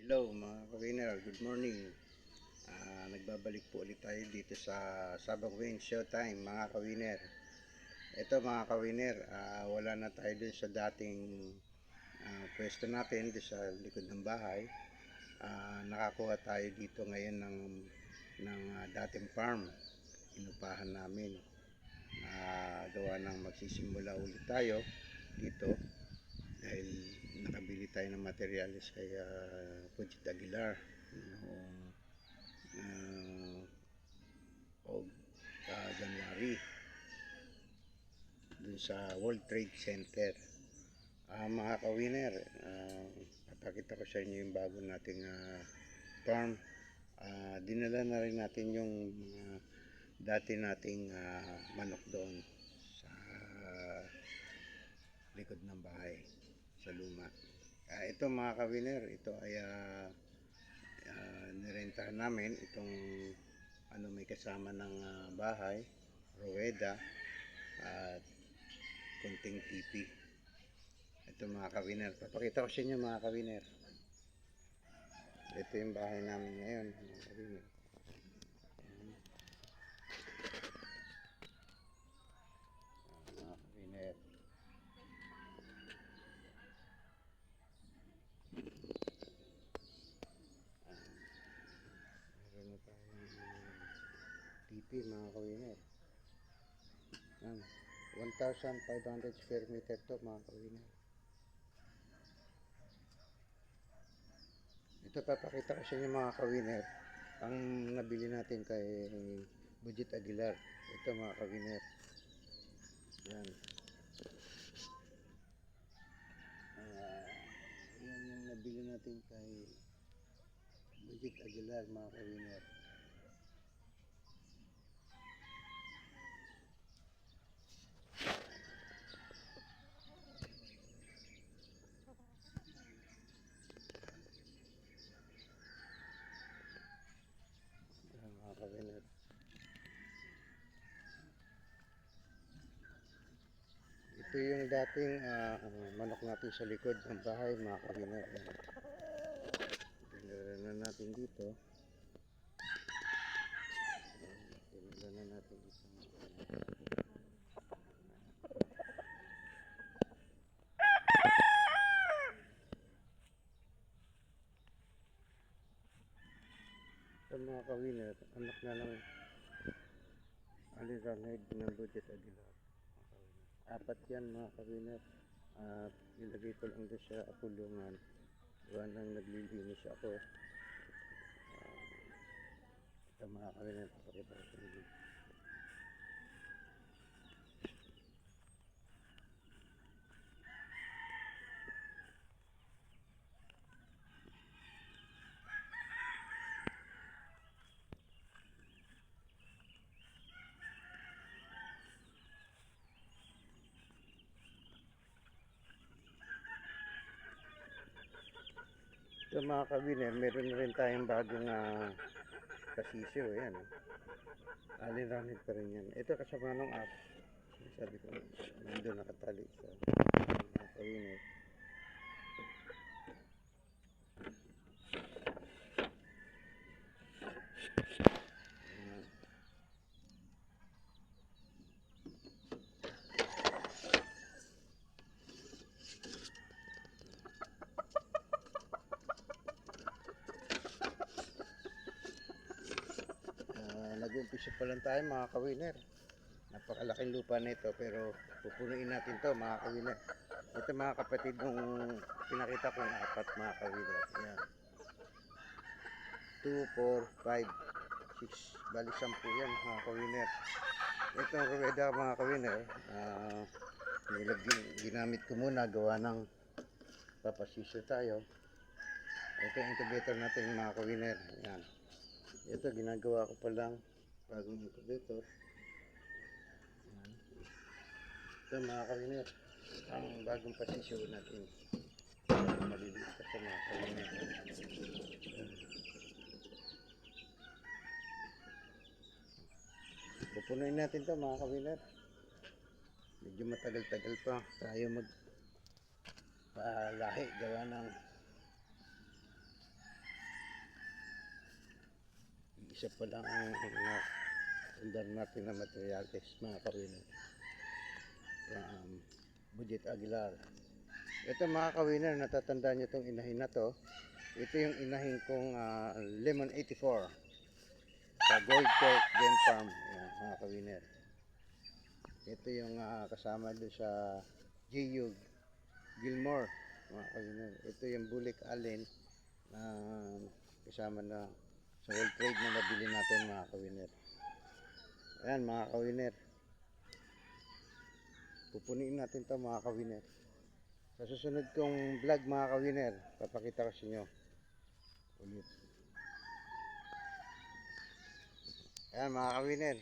Hello mga ka-winner, good morning. Nagbabalik po ulit tayo dito sa Sabang Wing Showtime mga ka-winner. Ito mga ka-winner, wala na tayo dun sa dating pwesto natin dun sa likod ng bahay. Nakakuha tayo dito ngayon ng dating farm. Inupahan namin. Gawa ng magsisimula ulit tayo dito dahil nakabili tayo ng materials kay Pujit Aguilar noong January dun sa World Trade Center. Mga ka-winner, papakita ko sa inyo yung bago nating farm. Dinala na rin natin yung dati nating manok doon sa likod ng bahay sa luma. Ito mga ka-winner, ito ay nirentahan namin itong may kasama ng bahay, ruweda at kunting tipi. Ito mga ka-winner, papakita ko sa inyo mga ka-winner. Ito yung bahay namin ngayon mga ka-winner. TV mga ka-winner. 1,500 square meter to mga ka-winner. Ito papakita ko sa inyo mga ka-winner ang nabili natin kay Pujit Aguilar. Ito mga ka-winner. Yan. Yan yung nabili natin kay Pujit Aguilar mga ka-winner. Ito yung dating manok natin sa likod ng bahay mga ka-winner. Dinala na natin dito. Dinala na natin dito. Ito mga ka-winner, anak na lang aliranid ng Pujit Aguilar. Apat yan mga ka-winner. Nilagay ko lang doon sa kulungan. Gawa nang naglilinis ako. Ito mga ka-winner, papakita ko sa inyo. Ito mga ka-winner, meron na rin tayong bagong kasisyo. Ayan. Aliranid pa rin yan. Ito kasama ng app. Sabi ko, nandun nakatali sa mga ka-winner. Nag-umpisa pa lang tayo mga ka-winner. Napakalaking lupa na ito pero pupunuin natin to mga ka-winner. Ito mga kapatid nung pinakita ko yung apat mga ka-winner. Ayan. 2, 4, 5, 6. Bali 10 yan mga ka-winner. Itong ruweda mga ka-winner. Ginamit ko muna gawa ng papasisyo tayo. Ito yung incubator natin mga ka-winner. Ayan. Ito ginagawa ko pa lang bagong incubator. Ayan. Ito mga ka-winner, ang bagong pasisyo natin. Maliliit pa sa mga ka-winner. Pupunuin natin ito mga ka-winner. Medyo matagal-tagal pa tayo magpalahi gawa ng Isa pa lang ang under natin na materials mga kawiner. Budget Aguilar. Ito mga kawiner, natatandaan nyo itong inahin na to. Ito yung inahin kong Lemon 84 sa Gold Court Game Farm. Ayan, mga kawiner. Ito yung kasama doon sa G.U. Gilmore mga kawiner. Ito yung Bulik Allen na kasama na sa World Trade na nabili natin mga kawiner. Ayan mga kawiner. Pupuniin natin to mga kawiner. Sa susunod kong vlog mga kawiner, papakita ko sa inyo ulit. Ayan mga kawiner.